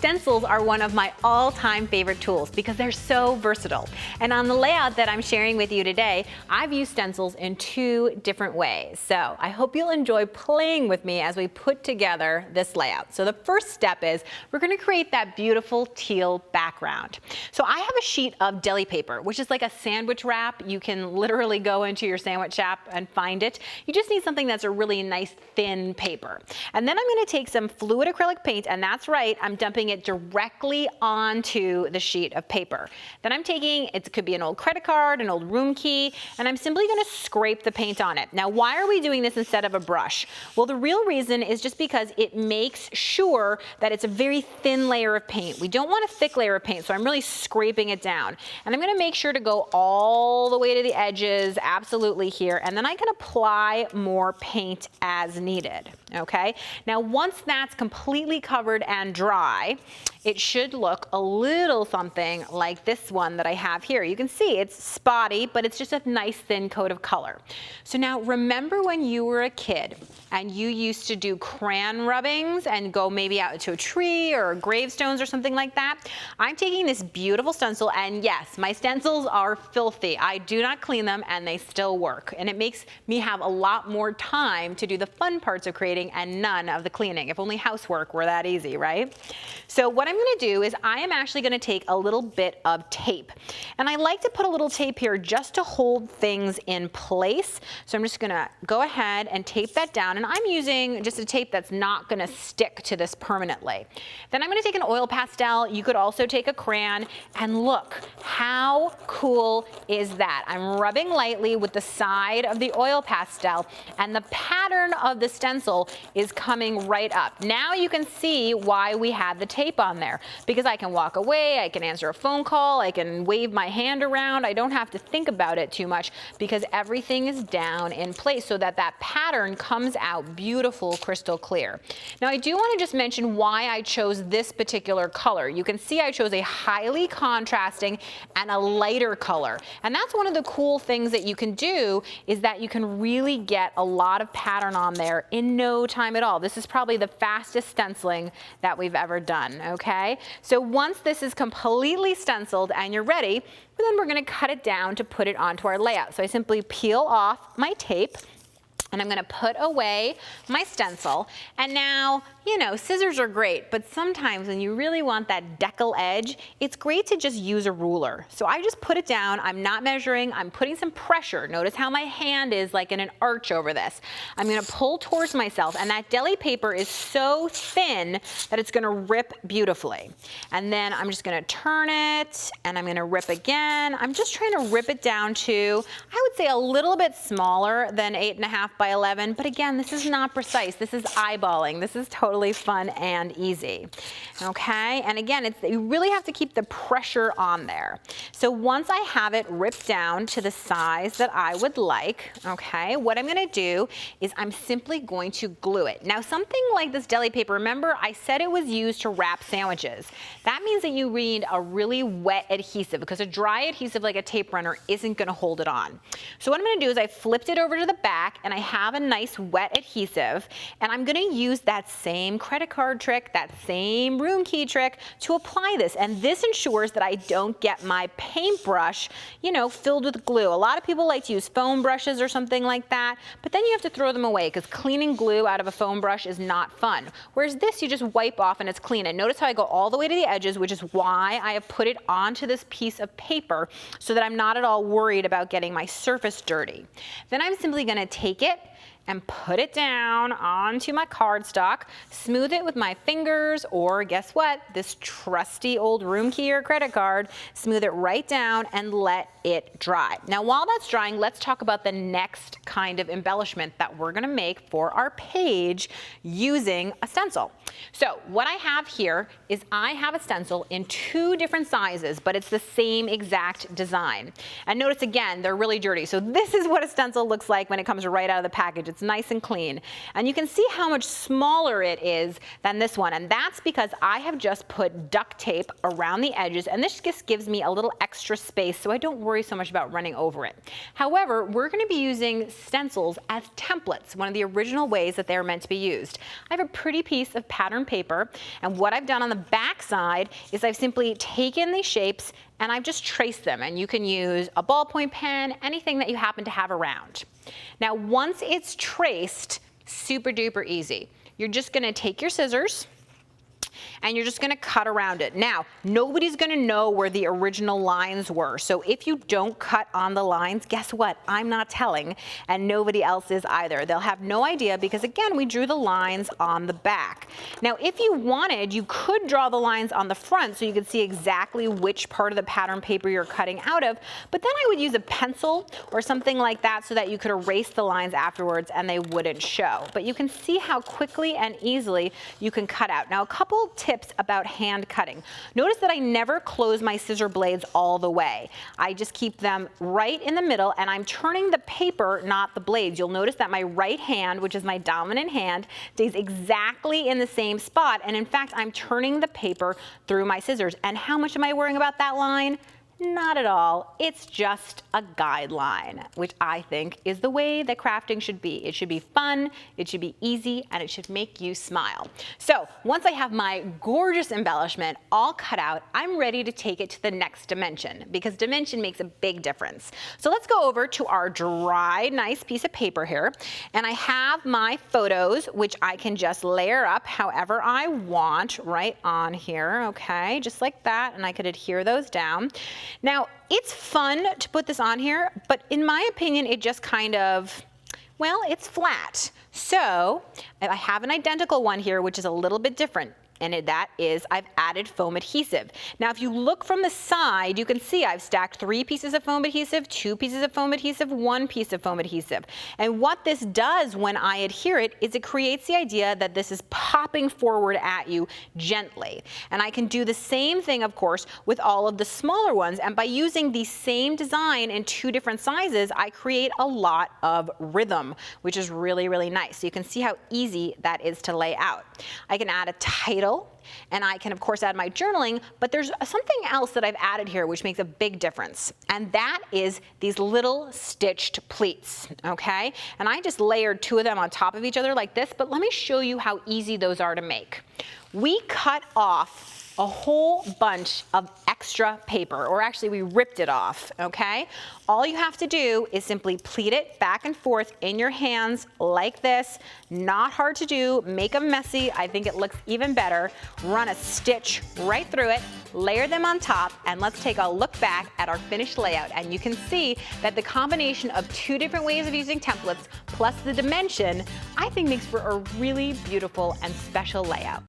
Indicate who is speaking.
Speaker 1: stencils are one of my all-time favorite tools because they're so versatile. And on the layout that I'm sharing with you today, I've used stencils in two different ways. So I hope you'll enjoy playing with me as we put together this layout. So the first step is we're going to create that beautiful teal background. So I have a sheet of deli paper, which is like a sandwich wrap. You can literally go into your sandwich shop and find it. You just need something that's a really nice thin paper. And then I'm going to take some fluid acrylic paint, and that's right, I'm dumping it directly onto the sheet of paper. Then I'm taking, it could be an old credit card, an old room key, and I'm simply going to scrape the paint on it. Now, why are we doing this instead of a brush? Well, the real reason is just because it makes sure that it's a very thin layer of paint. We don't want a thick layer of paint, so I'm really scraping it down. And I'm going to make sure to go all the way to the edges, absolutely here, and then I can apply more paint as needed, okay? Now, once that's completely covered and dry, it should look a little something like this one that I have here. You can see it's spotty, but it's just a nice thin coat of color. So now remember when you were a kid and you used to do crayon rubbings and go maybe out to a tree or gravestones or something like that? I'm taking this beautiful stencil, and yes, my stencils are filthy. I do not clean them and they still work. And it makes me have a lot more time to do the fun parts of creating and none of the cleaning. If only housework were that easy, right? So what I'm going to do is I am actually going to take a little bit of tape. And I like to put a little tape here just to hold things in place. So I'm just going to go ahead and tape that down. And I'm using just a tape that's not going to stick to this permanently. Then I'm going to take an oil pastel. You could also take a crayon. And look, how cool is that? I'm rubbing lightly with the side of the oil pastel, and the pattern of the stencil is coming right up. Now you can see why we had the tape on there, because I can walk away, I can answer a phone call, I can wave my hand around. I don't have to think about it too much because everything is down in place so that that pattern comes out beautiful, crystal clear. Now I do want to just mention why I chose this particular color. You can see I chose a highly contrasting and a lighter color. And that's one of the cool things that you can do, is that you can really get a lot of pattern on there in no time at all. This is probably the fastest stenciling that we've ever done, okay? So once this is completely stenciled and you're ready, then we're going to cut it down to put it onto our layout. So I simply peel off my tape, and I'm going to put away my stencil. And now, you know, scissors are great, but sometimes when you really want that decal edge, it's great to just use a ruler. So I just put it down. I'm not measuring. I'm putting some pressure. Notice how my hand is like in an arch over this. I'm going to pull towards myself, and that deli paper is so thin that it's going to rip beautifully. And then I'm just going to turn it, and I'm going to rip again. I'm just trying to rip it down to, I would say, a little bit smaller than 8.5 by 11, but again, this is not precise. This is eyeballing. This is totally fun and easy. Okay, and again, you really have to keep the pressure on there. So once I have it ripped down to the size that I would like, okay, what I'm going to do is I'm simply going to glue it. Now, something like this deli paper, remember I said it was used to wrap sandwiches. That means that you need a really wet adhesive, because a dry adhesive like a tape runner isn't going to hold it on. So what I'm going to do is I flipped it over to the back, and I have a nice wet adhesive, and I'm going to use that same credit card trick, that same room key trick to apply this. And this ensures that I don't get my paintbrush, you know, filled with glue. A lot of people like to use foam brushes or something like that, but then you have to throw them away because cleaning glue out of a foam brush is not fun. Whereas this, you just wipe off and it's clean. And notice how I go all the way to the edges, which is why I have put it onto this piece of paper so that I'm not at all worried about getting my surface dirty. Then I'm simply going to take it and put it down onto my cardstock, smooth it with my fingers, or guess what, this trusty old room key or credit card, smooth it right down and let it dry. Now, while that's drying, let's talk about the next kind of embellishment that we're gonna make for our page using a stencil. So what I have here is I have a stencil in two different sizes, but it's the same exact design. And notice again, they're really dirty. So this is what a stencil looks like when it comes right out of the package. It's nice and clean. And you can see how much smaller it is than this one. And that's because I have just put duct tape around the edges, and this just gives me a little extra space so I don't worry so much about running over it. However, we're going to be using stencils as templates, one of the original ways that they're meant to be used. I have a pretty piece of pattern paper, and what I've done on the back side is I've simply taken these shapes and I've just traced them, and you can use a ballpoint pen, anything that you happen to have around. Now, once it's traced, super duper easy. You're just going to take your scissors and you're just going to cut around it. Now, nobody's going to know where the original lines were. So if you don't cut on the lines, guess what? I'm not telling, and nobody else is either. They'll have no idea because, again, we drew the lines on the back. Now, if you wanted, you could draw the lines on the front so you could see exactly which part of the pattern paper you're cutting out of, but then I would use a pencil or something like that so that you could erase the lines afterwards and they wouldn't show. But you can see how quickly and easily you can cut out. Now, a couple tips about hand cutting. Notice that I never close my scissor blades all the way. I just keep them right in the middle, and I'm turning the paper, not the blades. You'll notice that my right hand, which is my dominant hand, stays exactly in the same spot, and in fact, I'm turning the paper through my scissors. And how much am I worrying about that line? Not at all. It's just a guideline, which I think is the way that crafting should be. It should be fun, it should be easy, and it should make you smile. So once I have my gorgeous embellishment all cut out, I'm ready to take it to the next dimension, because dimension makes a big difference. So let's go over to our dry, nice piece of paper here, and I have my photos, which I can just layer up however I want right on here, okay, just like that, and I could adhere those down. Now, it's fun to put this on here, but in my opinion, it just kind of, well, it's flat. So I have an identical one here, which is a little bit different. And that is, I've added foam adhesive. Now, if you look from the side, you can see I've stacked 3 pieces of foam adhesive, 2 pieces of foam adhesive, 1 piece of foam adhesive. And what this does when I adhere it is it creates the idea that this is popping forward at you gently. And I can do the same thing, of course, with all of the smaller ones. And by using the same design in 2 different sizes, I create a lot of rhythm, which is really, really nice. So you can see how easy that is to lay out. I can add a title, and I can, of course, add my journaling, but there's something else that I've added here which makes a big difference, and that is these little stitched pleats, okay? And I just layered 2 of them on top of each other like this, but let me show you how easy those are to make. We cut off a whole bunch of extra paper, or actually we ripped it off, okay? All you have to do is simply pleat it back and forth in your hands like this. Not hard to do, make them messy. I think it looks even better. Run a stitch right through it, layer them on top, and let's take a look back at our finished layout. And you can see that the combination of 2 different ways of using templates plus the dimension, I think makes for a really beautiful and special layout.